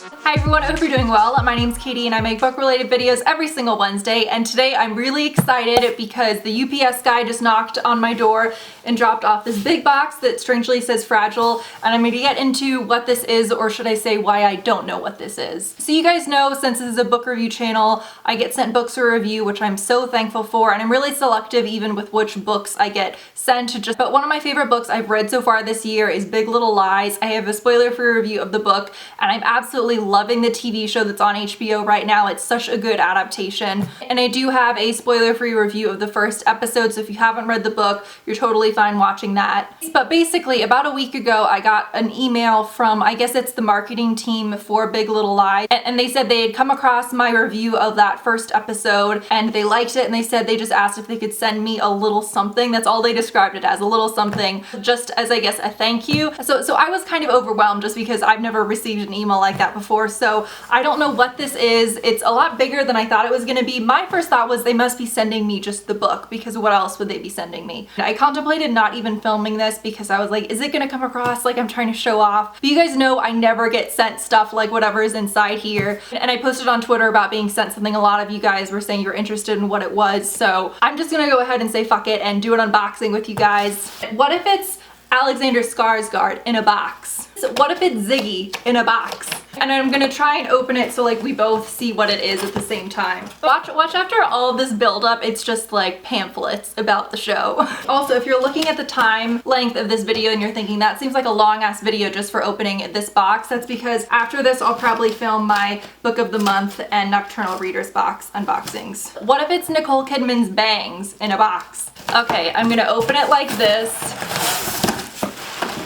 Hi everyone, I hope you're doing well. My name's Katie and I make book-related videos every single Wednesday, and today I'm really excited because the UPS guy just knocked on my door and dropped off this big box that strangely says fragile, and I'm going to get into what this is, or should I say why I don't know what this is. So you guys know, since this is a book review channel, I get sent books for review, which I'm so thankful for, and I'm really selective even with which books I get sent. But one of my favorite books I've read so far this year is Big Little Lies. I have a spoiler-free review of the book, and I'm absolutely loving the TV show that's on HBO right now. It's such a good adaptation. And I do have a spoiler-free review of the first episode, so if you haven't read the book, you're totally fine watching that. But basically, about a week ago, I got an email from, I guess it's the marketing team for Big Little Lies, and they said they had come across my review of that first episode, and they liked it, and they said they just asked if they could send me a little something. That's all they described it as, a little something, just as, I guess, a thank you. So I was kind of overwhelmed just because I've never received an email like that before, so I don't know what this is. It's a lot bigger than I thought it was gonna be. My first thought was they must be sending me just the book, because what else would they be sending me? I contemplated not even filming this because I was like, is it gonna come across like I'm trying to show off? But you guys know I never get sent stuff like whatever is inside here. And I posted on Twitter about being sent something. A lot of you guys were saying you're interested in what it was, so I'm just gonna go ahead and say fuck it and do an unboxing with you guys. What if it's Alexander Skarsgård in a box? So what if it's Ziggy in a box? And I'm gonna try and open it so like we both see what it is at the same time. Watch after all of this buildup, it's just like pamphlets about the show. Also, if you're looking at the time length of this video and you're thinking that seems like a long ass video just for opening this box, that's because after this I'll probably film my book of the month and Nocturnal Readers Box unboxings. What if it's Nicole Kidman's bangs in a box? Okay, I'm gonna open it like this,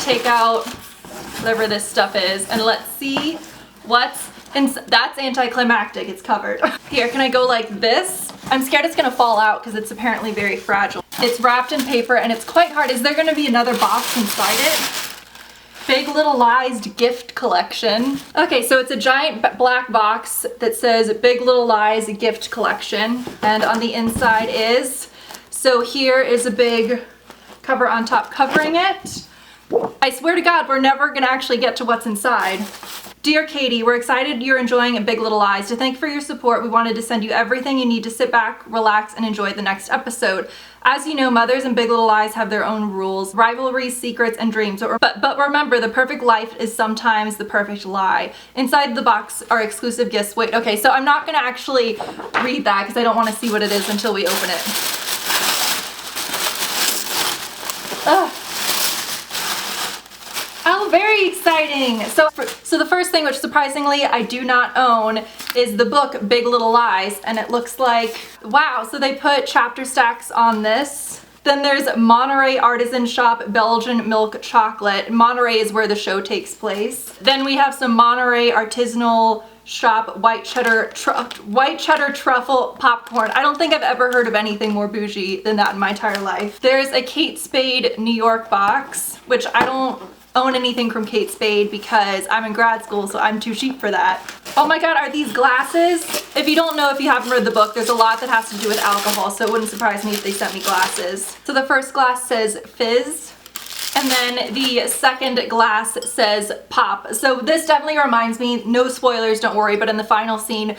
take out whatever this stuff is, and let's see what's inside. That's anticlimactic, it's covered. Here, can I go like this? I'm scared it's gonna fall out because it's apparently very fragile. It's wrapped in paper and it's quite hard. Is there gonna be another box inside it? Big Little Lies gift collection. Okay, so it's a giant black box that says Big Little Lies gift collection, and on the inside is, so here is a big cover on top covering it. I swear to God, we're never gonna actually get to what's inside. Dear Katie, we're excited you're enjoying Big Little Lies. To thank you for your support, we wanted to send you everything you need to sit back, relax, and enjoy the next episode. As you know, mothers in Big Little Lies have their own rules, rivalries, secrets, and dreams. But remember, the perfect life is sometimes the perfect lie. Inside the box are exclusive gifts. Wait, okay, so I'm not gonna actually read that because I don't want to see what it is until we open it. Ugh. Oh, very exciting! So the first thing, which surprisingly I do not own, is the book Big Little Lies, and it looks like, wow, so they put ChapterStackss on this. Then there's Monterey Artisan Shop Belgian Milk Chocolate. Monterey is where the show takes place. Then we have some Monterey Artisanal Shop white cheddar truffle popcorn. I don't think I've ever heard of anything more bougie than that in my entire life. There's a Kate Spade New York box, which I don't own anything from Kate Spade because I'm in grad school, so I'm too cheap for that. Oh my God, are these glasses? If you don't know, if you haven't read the book, there's a lot that has to do with alcohol, so it wouldn't surprise me if they sent me glasses. So the first glass says fizz, and then the second glass says pop. So this definitely reminds me, no spoilers, don't worry, but at the final scene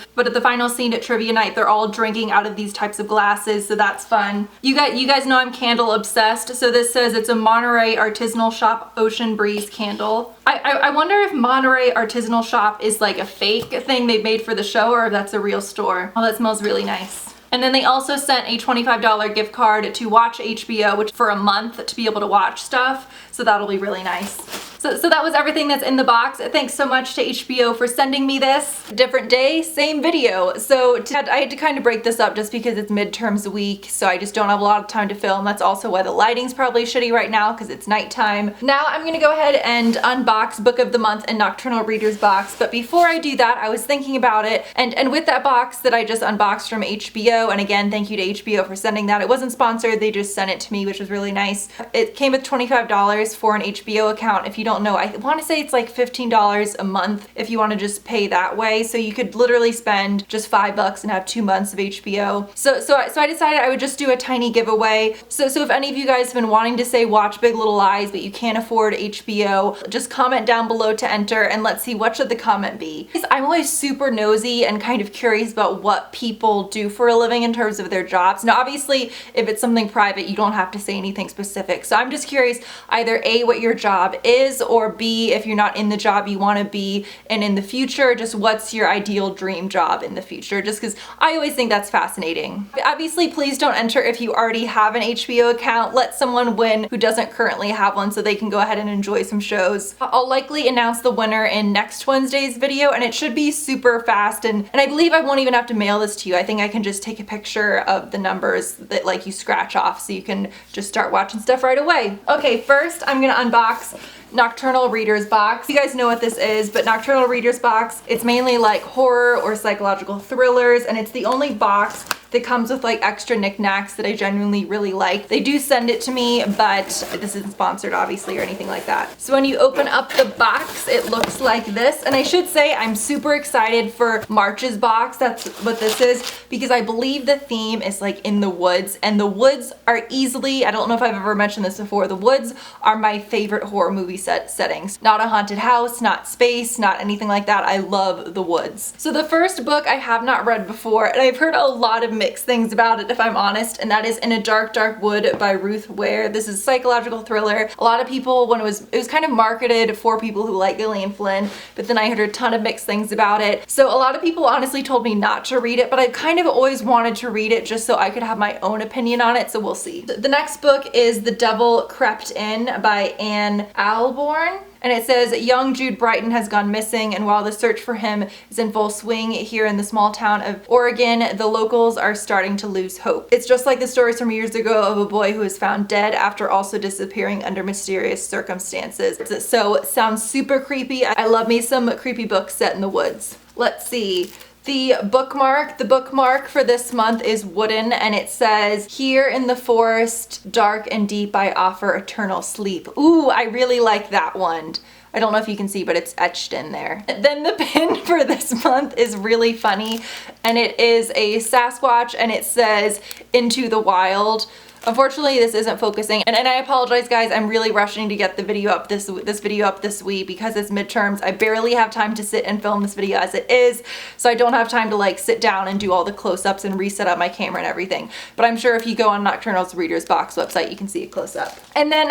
at trivia night, they're all drinking out of these types of glasses, so that's fun. You guys know I'm candle obsessed, so this says it's a Monterey Artisanal Shop Ocean Breeze candle. I wonder if Monterey Artisanal Shop is like a fake thing they made for the show, or if that's a real store. Oh, that smells really nice. And then they also sent a $25 gift card to watch HBO, which for a month to be able to watch stuff. So that'll be really nice. So that was everything that's in the box. Thanks so much to HBO for sending me this. Different day, same video. So I had to kind of break this up just because it's midterms week, so I just don't have a lot of time to film. That's also why the lighting's probably shitty right now because it's nighttime. Now I'm gonna go ahead and unbox Book of the Month and Nocturnal Readers Box, but before I do that, I was thinking about it, and with that box that I just unboxed from HBO, and again, thank you to HBO for sending that. It wasn't sponsored, they just sent it to me, which was really nice. It came with $25 for an HBO account. If you don't know, I want to say it's like $15 a month if you want to just pay that way. So you could literally spend just $5 and have 2 months of HBO. So I decided I would just do a tiny giveaway. So if any of you guys have been wanting to say watch Big Little Lies, but you can't afford HBO, just comment down below to enter and let's see what should the comment be. I'm always super nosy and kind of curious about what people do for a living in terms of their jobs. Now, obviously, if it's something private, you don't have to say anything specific. So I'm just curious either A, what your job is, or B, if you're not in the job you want to be and in the future, just what's your ideal dream job in the future, just because I always think that's fascinating. Obviously, please don't enter if you already have an HBO account. Let someone win who doesn't currently have one so they can go ahead and enjoy some shows. I'll likely announce the winner in next Wednesday's video, and it should be super fast, and I believe I won't even have to mail this to you. I think I can just take a picture of the numbers that like you scratch off so you can just start watching stuff right away. Okay, first I'm gonna unbox Nocturnal Readers Box. You guys know what this is, but Nocturnal Readers Box, it's mainly like horror or psychological thrillers, and it's the only box that comes with like extra knickknacks that I genuinely really like. They do send it to me, but this isn't sponsored obviously or anything like that. So when you open up the box, it looks like this. And I should say I'm super excited for March's box. That's what this is, because I believe the theme is like in the woods, and the woods are easily, I don't know if I've ever mentioned this before, the woods are my favorite horror movie settings. Not a haunted house, not space, not anything like that. I love the woods. So the first book I have not read before, and I've heard a lot of mixed things about it if I'm honest, and that is In a Dark, Dark Wood by Ruth Ware. This is a psychological thriller. A lot of people, when it was kind of marketed for people who like Gillian Flynn, but then I heard a ton of mixed things about it. So a lot of people honestly told me not to read it, but I kind of always wanted to read it just so I could have my own opinion on it, so we'll see. The next book is The Devil Crept In by Anne Alborn. And it says, young Jude Brighton has gone missing, and while the search for him is in full swing here in the small town of Oregon, the locals are starting to lose hope. It's just like the stories from years ago of a boy who is found dead after also disappearing under mysterious circumstances. So it sounds super creepy. I love me some creepy books set in the woods. Let's see. The bookmark for this month is wooden, and it says, here in the forest, dark and deep, I offer eternal sleep. Ooh, I really like that one. I don't know if you can see, but it's etched in there. Then the pin for this month is really funny, and it is a Sasquatch, and it says, into the wild. Unfortunately, this isn't focusing, and I apologize guys, I'm really rushing to get the video up this video up this week because it's midterms. I barely have time to sit and film this video as it is, so I don't have time to like sit down and do all the close-ups and reset up my camera and everything. But I'm sure if you go on Nocturnal's Readers Box website, you can see it close up. And then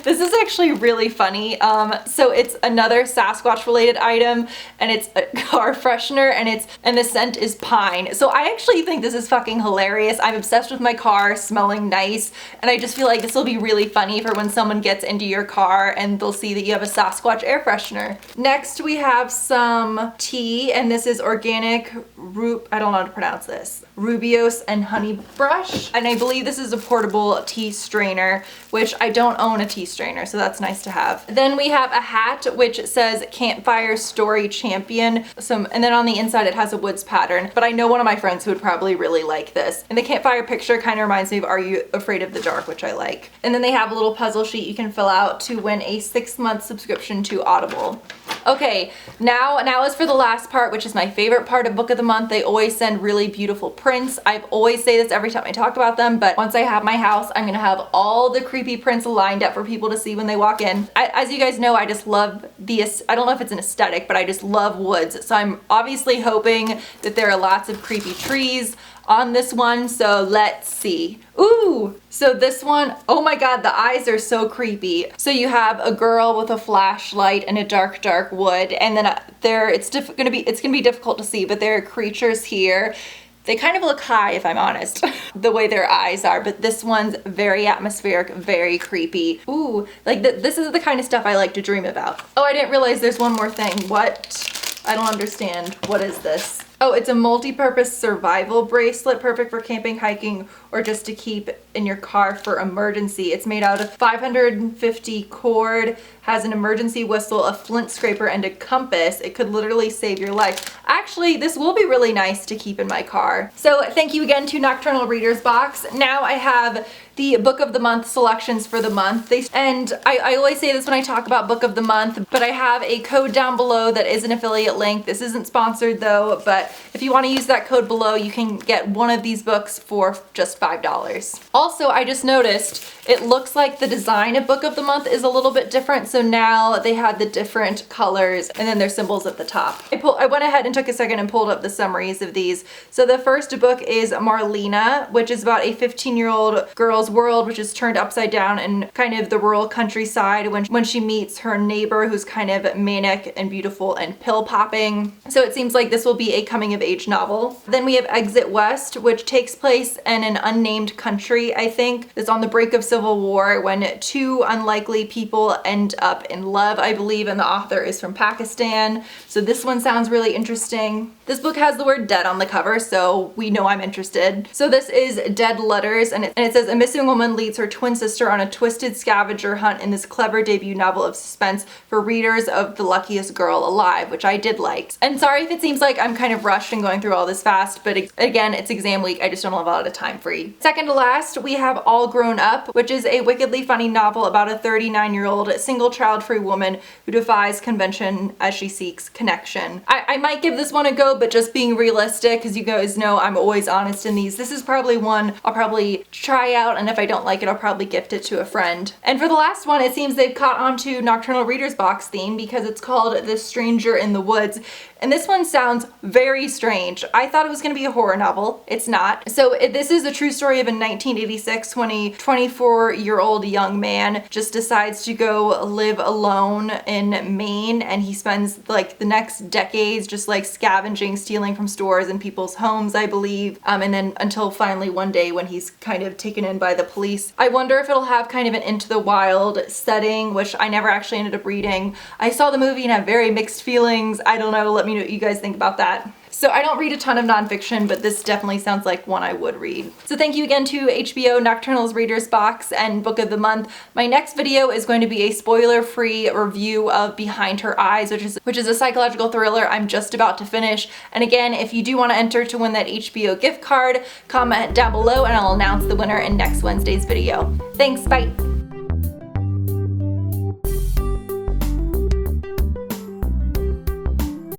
this is actually really funny. So it's another Sasquatch related item, and it's a car freshener, and the scent is pine. So I actually think this is fucking hilarious. I'm obsessed with my car smelling nice, and I just feel like this will be really funny for when someone gets into your car and they'll see that you have a Sasquatch air freshener. Next we have some tea, and this is organic I don't know how to pronounce this, Rubios and honey brush, and I believe this is a portable tea strainer, which I don't own a tea strainer, so that's nice to have. Then we have a hat which says Campfire Story Champion, and then on the inside it has a woods pattern, but I know one of my friends who would probably really like this. And the campfire picture kind of reminds me of Are You Afraid of the Dark, which I like. And then they have a little puzzle sheet you can fill out to win a 6-month subscription to Audible. Okay, now is for the last part, which is my favorite part of Book of the Month. They always send really beautiful prints. I've always say this every time I talk about them, but once I have my house, I'm gonna have all the creepy prints lined up for people to see when they walk in. As you guys know, I just love I don't know if it's an aesthetic, but I just love woods. So I'm obviously hoping that there are lots of creepy trees on this one, so let's see. Ooh, so this one, oh my god, the eyes are so creepy. So you have a girl with a flashlight in a dark, dark wood, and then it's gonna be difficult to see, but there are creatures here. They kind of look high, if I'm honest, the way their eyes are, but this one's very atmospheric, very creepy. Ooh, like this is the kind of stuff I like to dream about. Oh, I didn't realize there's one more thing. What? I don't understand. What is this? Oh, it's a multi-purpose survival bracelet, perfect for camping, hiking, or just to keep in your car for emergency. It's made out of 550 cord, has an emergency whistle, a flint scraper, and a compass. It could literally save your life. Actually, this will be really nice to keep in my car. So thank you again to Nocturnal Readers Box. Now I have the book of the month selections for the month. And I always say this when I talk about book of the month, but I have a code down below that is an affiliate link. This isn't sponsored though, but if you want to use that code below, you can get one of these books for just $5. Also, I just noticed it looks like the design of book of the month is a little bit different. So now they had the different colors and then their symbols at the top. I went ahead and took a second and pulled up the summaries of these. So the first book is Marlena, which is about a 15-year-old girl's world, which is turned upside down in kind of the rural countryside when she meets her neighbor, who's kind of manic and beautiful and pill popping. So it seems like this will be a coming of age novel. Then we have Exit West, which takes place in an unnamed country, I think. It's on the brink of civil war when two unlikely people end up in love, I believe, and the author is from Pakistan. So this one sounds really interesting. This book has the word dead on the cover, so we know I'm interested. So this is Dead Letters, and it says a missing woman leads her twin sister on a twisted scavenger hunt in this clever debut novel of suspense for readers of The Luckiest Girl Alive, which I did like. And sorry if it seems like I'm kind of rushed and going through all this fast, but again, it's exam week. I just don't have a lot of time free. Second to last, we have All Grown Up, which is a wickedly funny novel about a 39-year-old single child-free woman who defies convention as she seeks connection. I might give this one a go, but just being realistic, because you guys know I'm always honest in these. This is probably one I'll probably try out, and if I don't like it, I'll probably gift it to a friend. And for the last one, it seems they've caught on to Nocturnal Readers Box theme because it's called The Stranger in the Woods. And this one sounds very strange. I thought it was going to be a horror novel. It's not. So this is a true story of in 1986 when a 24-year-old young man just decides to go live alone in Maine, and he spends like the next decades just like scavenging, stealing from stores and people's homes, I believe, and then until finally one day when he's kind of taken in by the police. I wonder if it'll have kind of an Into the Wild setting, which I never actually ended up reading. I saw the movie and have very mixed feelings. I don't know. Let me know what you guys think about that. So I don't read a ton of nonfiction, but this definitely sounds like one I would read. So thank you again to HBO, Nocturnal's Readers Box, and Book of the Month. My next video is going to be a spoiler-free review of Behind Her Eyes, which is a psychological thriller I'm just about to finish. And again, if you do want to enter to win that HBO gift card, comment down below and I'll announce the winner in next Wednesday's video. Thanks, bye!